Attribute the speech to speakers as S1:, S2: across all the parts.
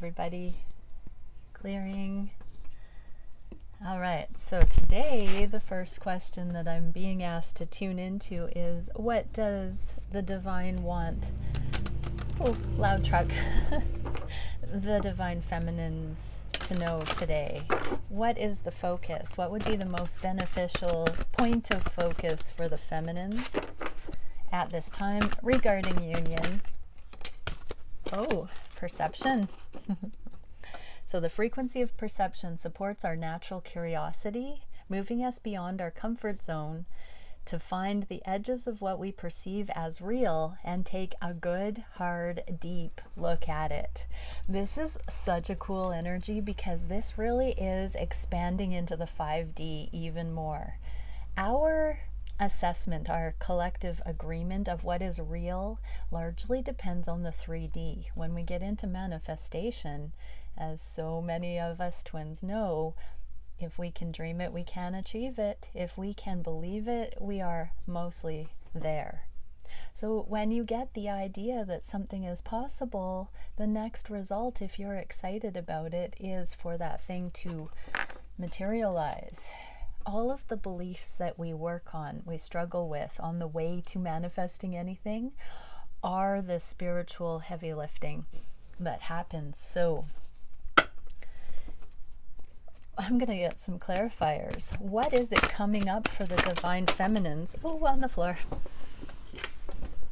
S1: everybody. Clearing. All right, so today the first question that I'm being asked to tune into is, what does the divine want? Oh, loud truck. The divine feminines to know today. What is the focus? What would be the most beneficial point of focus for the feminines at this time regarding union? Oh, perception. So the frequency of perception supports our natural curiosity, moving us beyond our comfort zone to find the edges of what we perceive as real and take a good, hard, deep look at it. This is such a cool energy because this really is expanding into the 5D even more. Our assessment, our collective agreement of what is real largely depends on the 3D. When we get into manifestation, as so many of us twins know, if we can dream it, we can achieve it. If we can believe it, we are mostly there. So when you get the idea that something is possible, the next result, if you're excited about it, is for that thing to materialize. All of the beliefs that we work on, we struggle with on the way to manifesting anything, are the spiritual heavy lifting that happens. So I'm going to get some clarifiers. What is it coming up for the divine feminines, on the floor,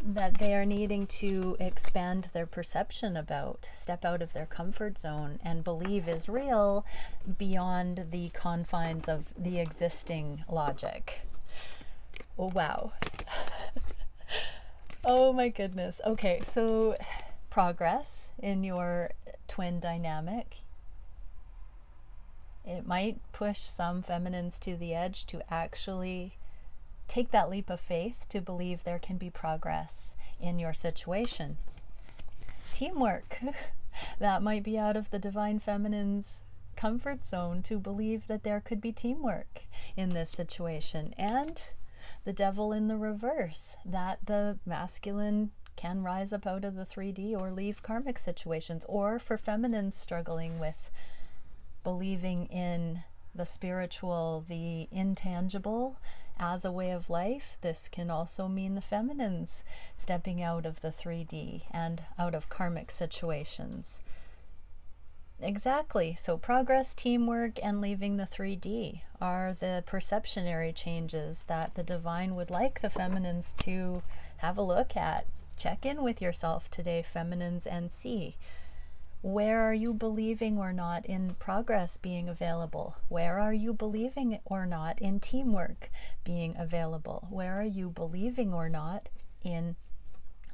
S1: that they are needing to expand their perception about, step out of their comfort zone, and believe is real beyond the confines of the existing logic? Oh, wow. Oh my goodness. Okay, so progress in your twin dynamic. It might push some feminines to the edge to actually take that leap of faith to believe there can be progress in your situation. Teamwork. That might be out of the divine feminine's comfort zone to believe that there could be teamwork in this situation. And the devil in the reverse, that the masculine can rise up out of the 3D or leave karmic situations, or for feminines struggling with believing in the spiritual, the intangible as a way of life. This can also mean the feminines stepping out of the 3D and out of karmic situations. Exactly. So progress, teamwork, and leaving the 3D are the perceptionary changes that the divine would like the feminines to have a look at. Check in with yourself today, feminines, and see, where are you believing or not in progress being available? Where are you believing or not in teamwork being available? Where are you believing or not in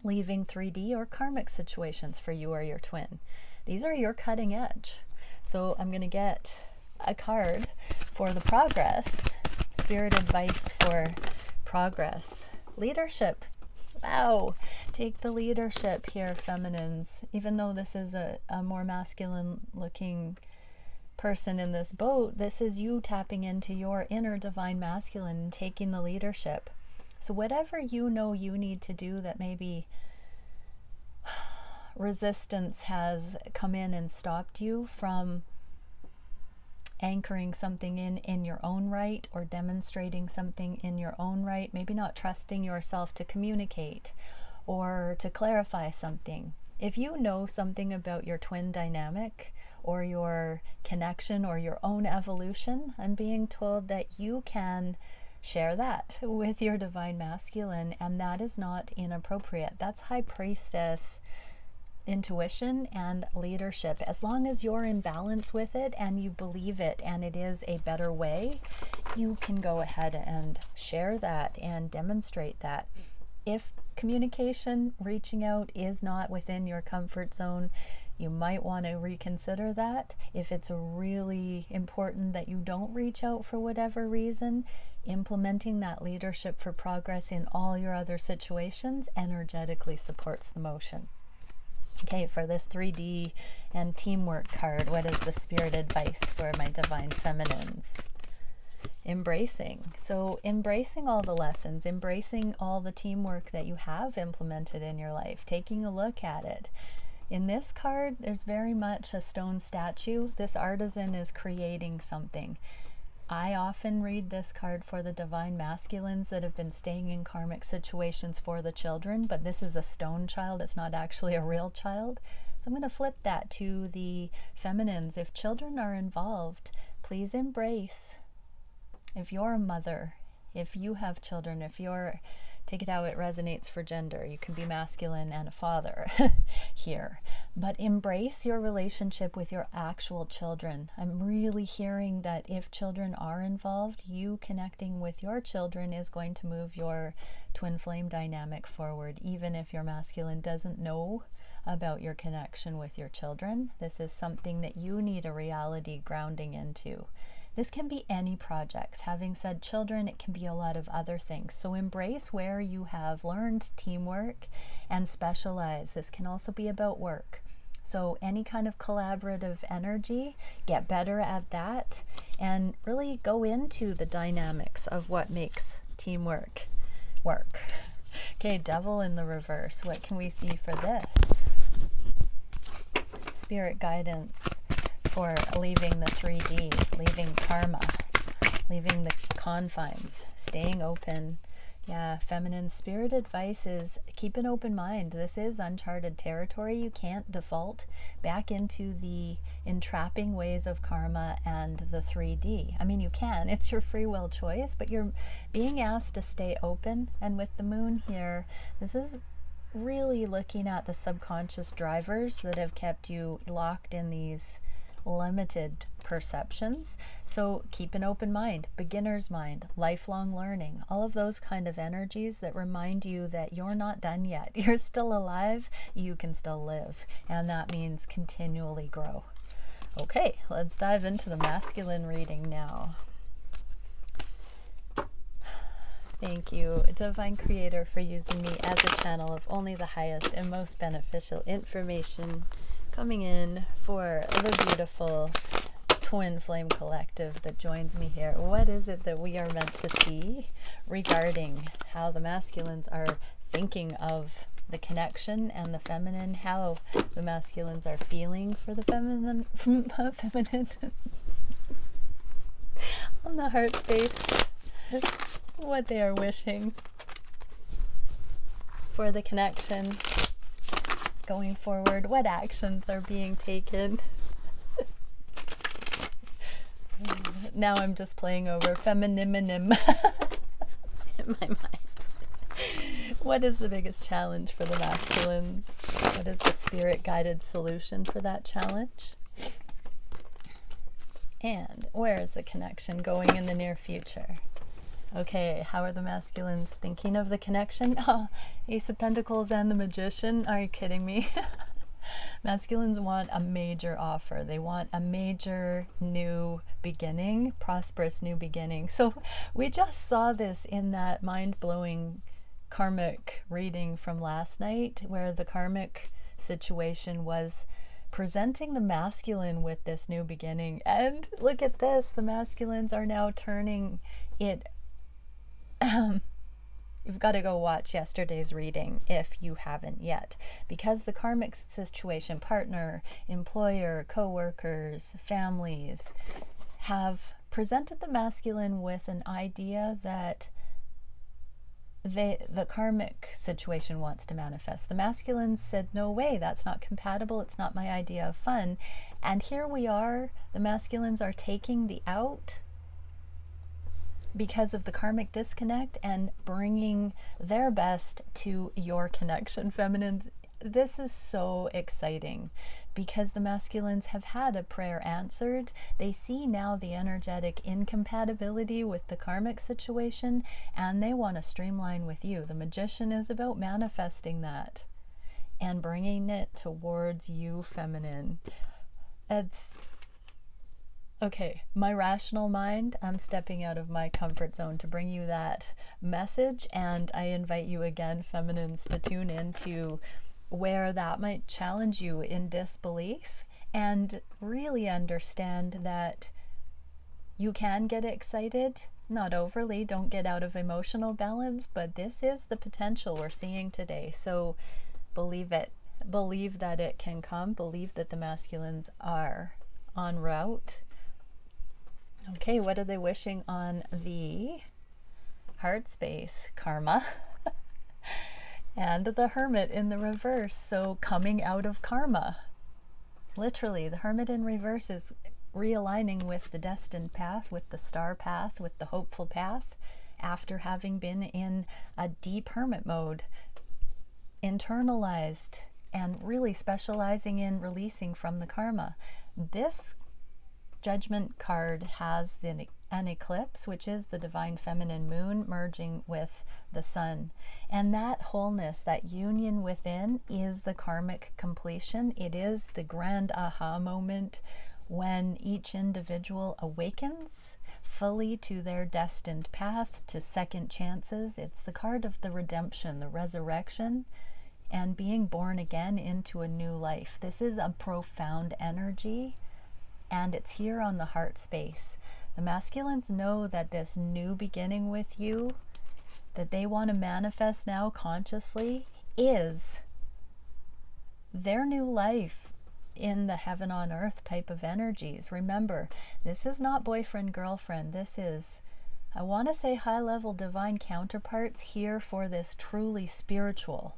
S1: leaving 3D or karmic situations for you or your twin? These are your cutting edge. So I'm going to get a card for the progress, spirit advice for progress, leadership. Wow, take the leadership here, feminines. Even though this is a more masculine looking person in this boat, this is you tapping into your inner divine masculine and taking the leadership. So whatever you know you need to do that maybe resistance has come in and stopped you from anchoring something in your own right, or demonstrating something in your own right, maybe not trusting yourself to communicate or to clarify something. If you know something about your twin dynamic or your connection or your own evolution, I'm being told that you can share that with your divine masculine, and that is not inappropriate. That's high priestess intuition and leadership. As long as you're in balance with it and you believe it and it is a better way, you can go ahead and share that and demonstrate that. If communication, reaching out, is not within your comfort zone, you might want to reconsider that. If it's really important that you don't reach out for whatever reason, implementing that leadership for progress in all your other situations energetically supports the motion. Okay, for this 3D and teamwork card, what is the spirit advice for my divine feminines? Embracing. So embracing all the lessons, embracing all the teamwork that you have implemented in your life, taking a look at it, In this card, there's very much a stone statue. This artisan is creating something. I often read this card for the divine masculines that have been staying in karmic situations for the children, but this is a stone child. It's not actually a real child. So I'm going to flip that to the feminines. If children are involved, please embrace. If you're a mother, if you have children, if you're, take it how it resonates for gender. You can be masculine and a father here. But embrace your relationship with your actual children. I'm really hearing that if children are involved, you connecting with your children is going to move your twin flame dynamic forward, even if your masculine doesn't know about your connection with your children. This is something that you need a reality grounding into. This can be any projects. Having said children, it can be a lot of other things. So embrace where you have learned teamwork and specialize. This can also be about work. So any kind of collaborative energy, get better at that and really go into the dynamics of what makes teamwork work. Okay, Devil in the reverse. What can we see for this? Spirit guidance for leaving the 3D, leaving karma, leaving the confines, staying open. Yeah, feminine spirit advice is keep an open mind. This is uncharted territory. You can't default back into the entrapping ways of karma and the 3D. I mean, you can. It's your free will choice, but you're being asked to stay open. And with the moon here, this is really looking at the subconscious drivers that have kept you locked in these limited perceptions. So keep an open mind, beginner's mind, lifelong learning, all of those kind of energies that remind you that you're not done yet. You're still alive, you can still live, and that means continually grow. Okay, let's dive into the masculine reading now. Thank you, Divine Creator, for using me as a channel of only the highest and most beneficial information coming in for the beautiful twin flame collective that joins me here. What is it that we are meant to see regarding how the masculines are thinking of the connection and the feminine, how the masculines are feeling for the feminine on the heart space, what they are wishing for the connection going forward, what actions are being taken. Now I'm just playing over femininum in my mind. What is the biggest challenge for the masculines? What is the spirit guided solution for that challenge? And where is the connection going in the near future? Okay, how are the masculines thinking of the connection? Oh, Ace of Pentacles and the Magician. Are you kidding me? Masculines want a major offer. They want a major new beginning, prosperous new beginning. So we just saw this in that mind-blowing karmic reading from last night, where the karmic situation was presenting the masculine with this new beginning. And look at this, the masculines are now turning it. You've got to go watch yesterday's reading if you haven't yet, because the karmic situation, partner, employer, co-workers, families, have presented the masculine with an idea that the karmic situation wants to manifest. The masculine said, no way, that's not compatible, it's not my idea of fun. And here we are, the masculines are taking the out because of the karmic disconnect and bringing their best to your connection, feminines. This is so exciting because the masculines have had a prayer answered. They see now the energetic incompatibility with the karmic situation, and they want to streamline with you. The Magician is about manifesting that and bringing it towards you, feminine. It's okay, my rational mind, I'm stepping out of my comfort zone to bring you that message, and I invite you again, feminines, to tune into where that might challenge you in disbelief and really understand that you can get excited, not overly, don't get out of emotional balance, but this is the potential we're seeing today. So believe it. believe that it can come. Believe that the masculines are en route. Okay, what are they wishing on the heart space? Karma. And the Hermit in the reverse. So coming out of karma. Literally, the Hermit in reverse is realigning with the destined path, with the star path, with the hopeful path, after having been in a deep hermit mode, internalized, and really specializing in releasing from the karma. This Judgment card has an eclipse, which is the divine feminine moon merging with the sun. And that wholeness, that union within, is the karmic completion. It is the grand aha moment when each individual awakens fully to their destined path, to second chances. It's the card of the redemption, the resurrection, and being born again into a new life. This is a profound energy, and it's here on the heart space. The masculines know that this new beginning with you, that they want to manifest now consciously, is their new life in the heaven on earth type of energies. Remember, this is not boyfriend, girlfriend. This is, I want to say, high-level divine counterparts here for this truly spiritual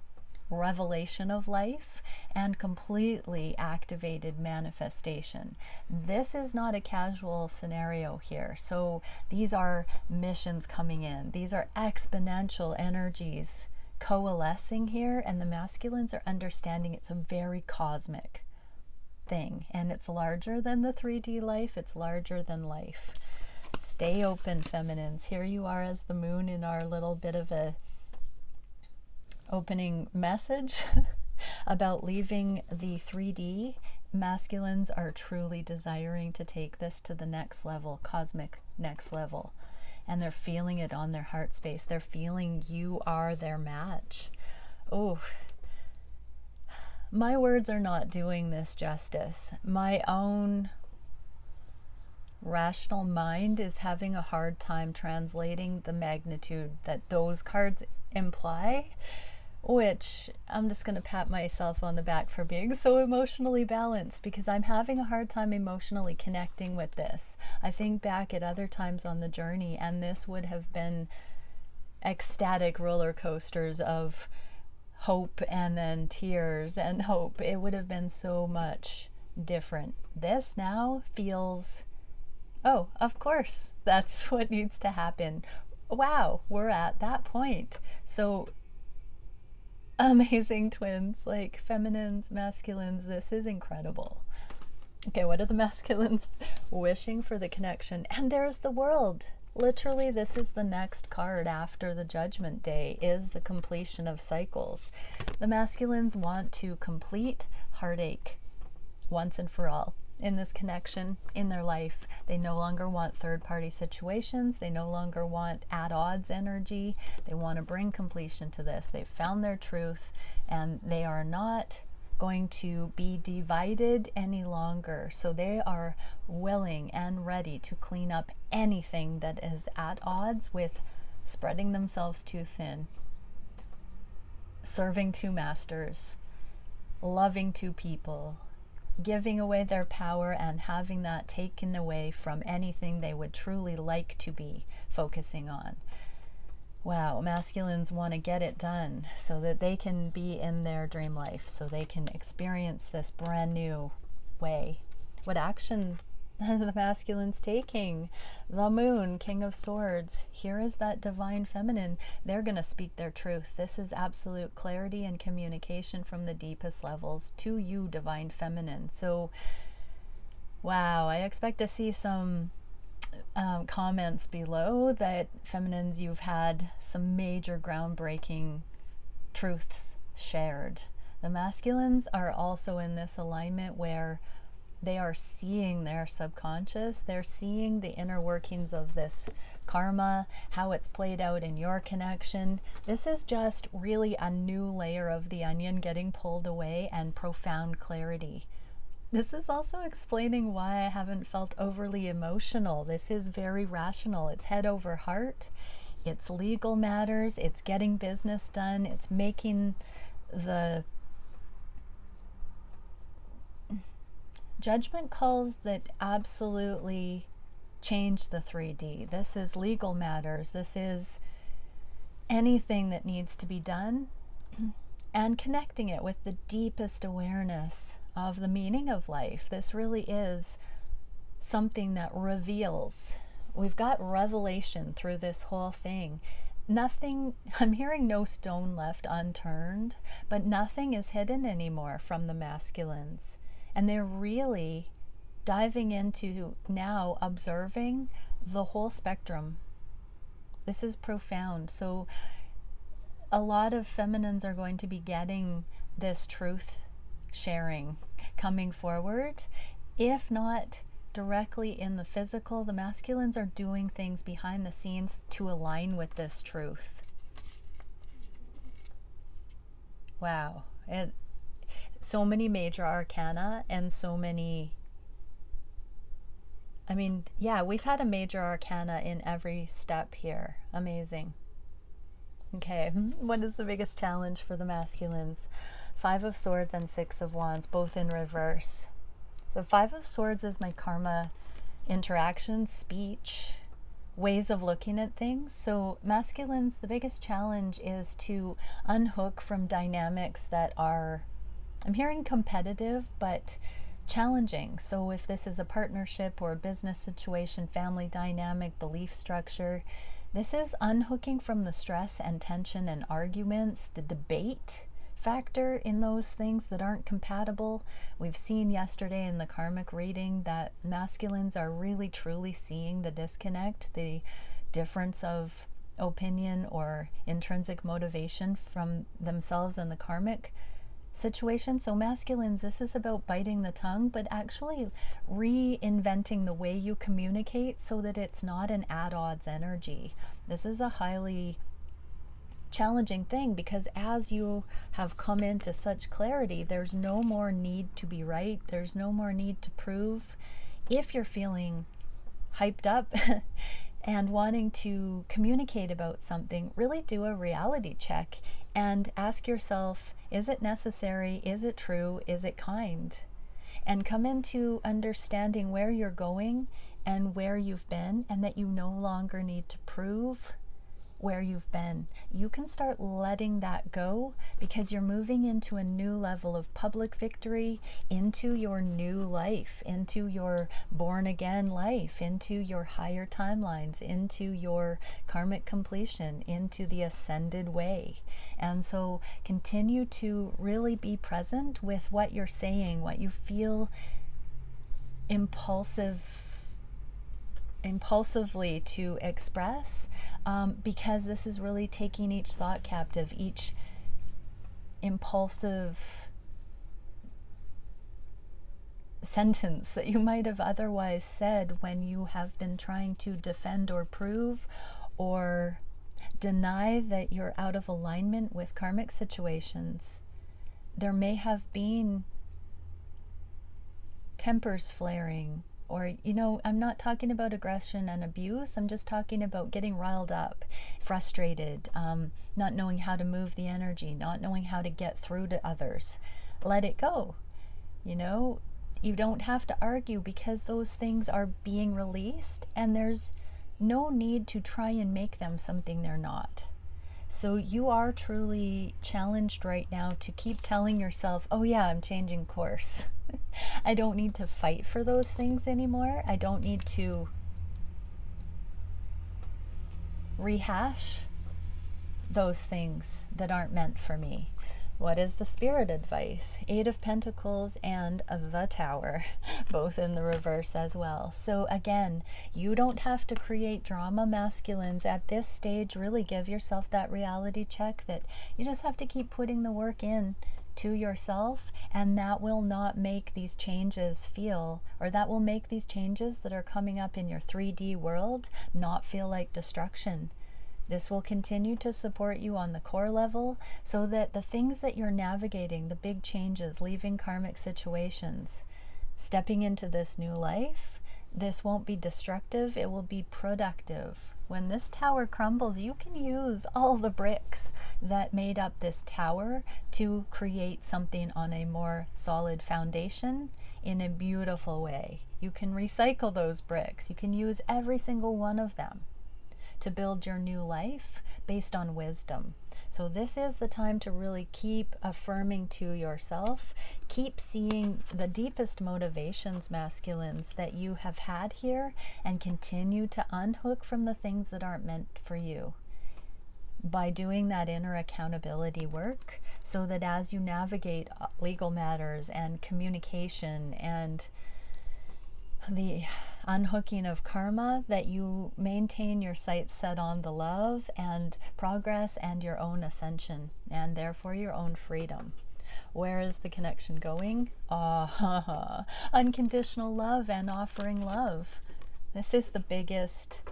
S1: revelation of life and completely activated manifestation. This is not a casual scenario here. So these are missions coming in. These are exponential energies coalescing here, and the masculines are understanding it's a very cosmic thing, and it's larger than the 3D life. It's larger than life. Stay open, feminines. Here you are as the moon in our little bit of a opening message about leaving the 3D. Masculines are truly desiring to take this to the next level, cosmic next level. And they're feeling it on their heart space. They're feeling you are their match. Oh, my words are not doing this justice. My own rational mind is having a hard time translating the magnitude that those cards imply, which I'm just going to pat myself on the back for being so emotionally balanced, because I'm having a hard time emotionally connecting with this. I think back at other times on the journey, and this would have been ecstatic roller coasters of hope and then tears and hope. It would have been so much different. This now feels, oh, of course, that's what needs to happen. Wow, we're at that point. So amazing, twins, like feminines, masculines, this is incredible. Okay, what are the masculines wishing for the connection? And there's the world. Literally, this is the next card after the Judgment Day, is the completion of cycles. The masculines want to complete heartache once and for all in this connection in their life. They no longer want third-party situations. They no longer want at-odds energy. They want to bring completion to this. They've found their truth, and they are not going to be divided any longer. So they are willing and ready to clean up anything that is at odds with spreading themselves too thin, serving two masters, loving two people, giving away their power and having that taken away from anything they would truly like to be focusing on. Wow, masculines want to get it done so that they can be in their dream life, so they can experience this brand new way. What action are the masculines taking? The moon, King of Swords. Here is that divine feminine. They're going to speak their truth. This is absolute clarity and communication from the deepest levels to you, divine feminine. So, wow, I expect to see some comments below that feminines, you've had some major groundbreaking truths shared. The masculines are also in this alignment where they are seeing their subconscious. They're seeing the inner workings of this karma, how it's played out in your connection. This is just really a new layer of the onion getting pulled away, and profound clarity. This is also explaining why I haven't felt overly emotional. This is very rational. It's head over heart. It's legal matters. It's getting business done. It's making the judgment calls that absolutely change the 3D. This is legal matters. This is anything that needs to be done, and connecting it with the deepest awareness of the meaning of life. This really is something that reveals. We've got revelation through this whole thing. Nothing, I'm hearing no stone left unturned, but nothing is hidden anymore from the masculines. And they're really diving into now observing the whole spectrum. This is profound. So a lot of feminines are going to be getting this truth sharing coming forward. If not directly in the physical, the masculines are doing things behind the scenes to align with this truth. Wow. So many major arcana and so many, I mean, yeah, we've had a major arcana in every step here. Amazing. Okay, what is the biggest challenge for the masculines? 5 of Swords and 6 of Wands, both in reverse. The 5 of Swords is my karma interaction, speech, ways of looking at things. So masculines, the biggest challenge is to unhook from dynamics that are, I'm hearing competitive, but challenging. So if this is a partnership or a business situation, family dynamic, belief structure, this is unhooking from the stress and tension and arguments, the debate factor in those things that aren't compatible. We've seen yesterday in the karmic reading that masculines are really truly seeing the disconnect, the difference of opinion or intrinsic motivation from themselves and the karmic situation. So masculines, this is about biting the tongue, but actually reinventing the way you communicate so that it's not an at odds energy. This is a highly challenging thing, because as you have come into such clarity, there's no more need to be right. There's no more need to prove. If you're feeling hyped up and wanting to communicate about something, really do a reality check and ask yourself, is it necessary? Is it true? Is it kind? And come into understanding where you're going and where you've been, and that you no longer need to prove where you've been. You can start letting that go, because you're moving into a new level of public victory, into your new life, into your born again life, into your higher timelines, into your karmic completion, into the ascended way. And so continue to really be present with what you're saying, what you feel impulsively to express, because this is really taking each thought captive, each impulsive sentence that you might have otherwise said when you have been trying to defend or prove or deny that you're out of alignment with karmic situations. There may have been tempers flaring, or, you know, I'm not talking about aggression and abuse. I'm just talking about getting riled up, frustrated, not knowing how to move the energy, not knowing how to get through to others. Let it go. You know, you don't have to argue, because those things are being released, and there's no need to try and make them something they're not. So you are truly challenged right now to keep telling yourself, oh yeah, I'm changing course. I don't need to fight for those things anymore. I don't need to rehash those things that aren't meant for me. What is the spirit advice? 8 of Pentacles and the Tower, both in the reverse as well. So again, you don't have to create drama, masculines. At this stage, really give yourself that reality check that you just have to keep putting the work in to yourself, and that will not make these changes feel, or that will make these changes that are coming up in your 3D world not feel like destruction. This will continue to support you on the core level, so that the things that you're navigating, the big changes, leaving karmic situations, stepping into this new life, this won't be destructive, it will be productive. When this tower crumbles, you can use all the bricks that made up this tower to create something on a more solid foundation in a beautiful way. You can recycle those bricks. You can use every single one of them to build your new life based on wisdom. So this is the time to really keep affirming to yourself, keep seeing the deepest motivations, masculines, that you have had here, and continue to unhook from the things that aren't meant for you by doing that inner accountability work, so that as you navigate legal matters and communication and the unhooking of karma, that you maintain your sights set on the love and progress and your own ascension, and therefore your own freedom. Where is the connection going? Unconditional love and offering love. This is the biggest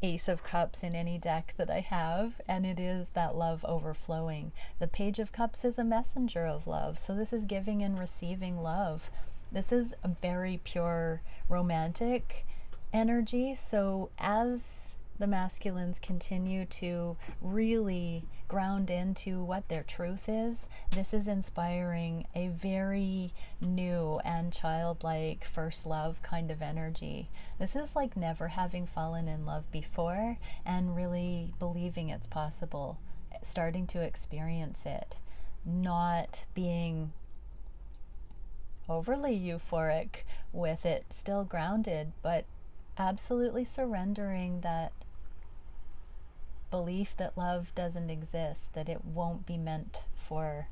S1: Ace of Cups in any deck that I have, and it is that love overflowing. The Page of Cups is a messenger of love, so this is giving and receiving love. This is a very pure romantic energy. So as the masculines continue to really ground into what their truth is, this is inspiring a very new and childlike first love kind of energy. This is like never having fallen in love before and really believing it's possible, starting to experience it, not being overly euphoric with it, still grounded, but absolutely surrendering that belief that love doesn't exist, that it won't be meant for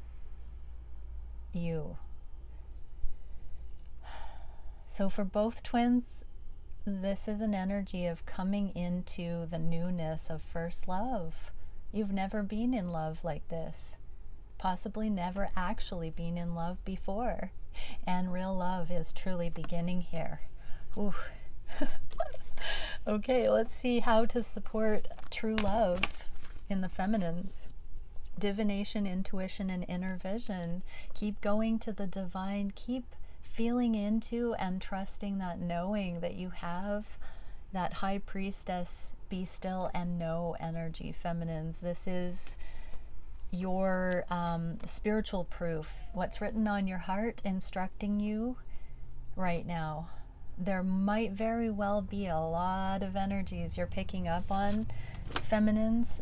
S1: you. So for both twins, this is an energy of coming into the newness of first love. You've never been in love like this, possibly never actually been in love before. And real love is truly beginning here. Ooh. Okay, let's see how to support true love in the feminines. Divination, intuition, and inner vision. Keep going to the divine. Keep feeling into and trusting that knowing that you have that high priestess, be still and know energy, feminines. This is your spiritual proof, what's written on your heart instructing you right now. There might very well be a lot of energies you're picking up on, feminines,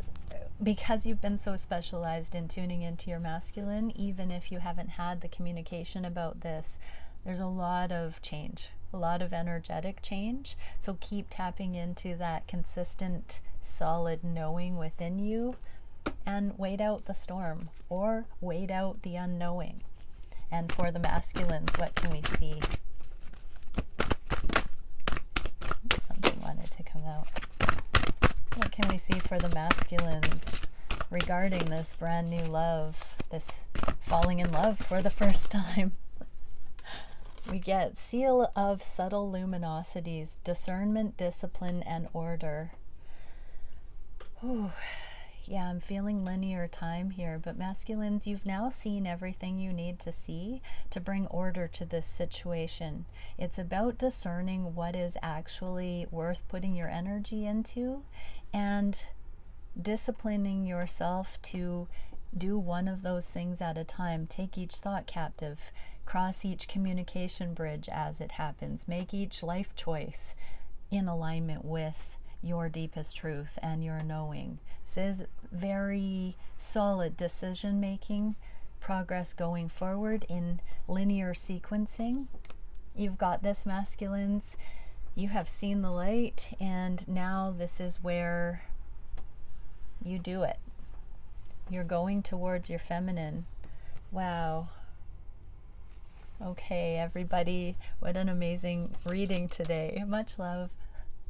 S1: because you've been so specialized in tuning into your masculine. Even if you haven't had the communication about this, there's a lot of change, a lot of energetic change. So keep tapping into that consistent, solid knowing within you, and wait out the storm, or wait out the unknowing. And for the masculines, what can we see? Something wanted to come out. What can we see for the masculines regarding this brand new love, this falling in love for the first time? We get seal of subtle luminosities, discernment, discipline, and order. Ooh. Yeah, I'm feeling linear time here, but masculines, you've now seen everything you need to see to bring order to this situation. It's about discerning what is actually worth putting your energy into and disciplining yourself to do one of those things at a time. Take each thought captive, cross each communication bridge as it happens, make each life choice in alignment with your deepest truth and your knowing. This is very solid decision making, progress going forward in linear sequencing. You've got this, masculines. You have seen the light, and now this is where you do it. You're going towards your feminine. Wow. Okay, everybody, what an amazing reading today. Much love.